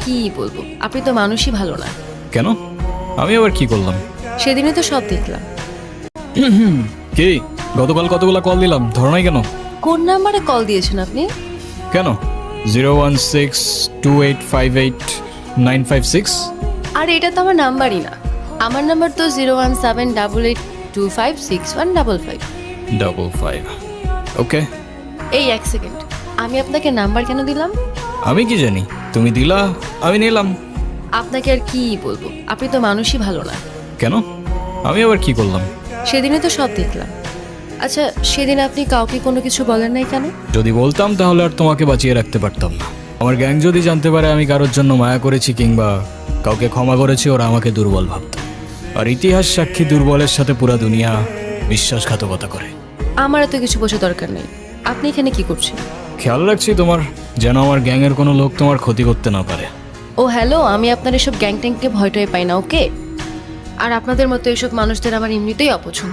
কি বলবো, আপনি তো মানুষই ভালো না। কেন? আমি আবার কি করলাম? সেদিনই তো সব দেখলাম। কি গতকাল কতগুলা কল দিলাম, ধরো নাই কেন? কোন নাম্বারে কল দিয়েছেন আপনি? কেন? 01628589556। আর এটা তো আমার নাম্বারই না। আমার নাম্বার তো 01788256155। 55 ওকে। এই এক সেকেন্ড, আমি আপনাকে নাম্বার কেন দিলাম? আমি কি জানি, তুমি দিলা, আমি নিলাম। আপনাকে আর কি বলবো, আপনি তো মানুষই ভালো না। কেন? আমি আবার কি করলাম? সেদিনই তো সব দেখলাম। আচ্ছা, সেদিন আপনি কাউকে কোনো কিছু বলেন নাই কেন? যদি বলতাম তাহলে আর তোমাকে বাঁচিয়ে রাখতে পারতাম না। আমার গ্যাং যদি জানতে পারে আমি কারোর জন্য মায়া করেছি কিংবা কাউকে ক্ষমা করেছি, ওরা আমাকে দুর্বল ভাবত। আর ইতিহাস সাক্ষী দুর্বলের সাথে পুরা দুনিয়া বিশ্বাসঘাতকতা করে। আমার এত কিছু বোঝা দরকার নেই। আপনি এখানে কি করছেন? খেয়াল রাখছি তোমার, যেন আমার গ্যাংয়ের কোনো লোক তোমার ক্ষতি করতে না পারে। ও হ্যালো, আমি আপনার এসব গ্যাং ট্যাংকে ভয়টাই পাই না, ওকে? আর আপনাদের মতো এসব মানুষদের আমার এমনিতেই অপছন্দ।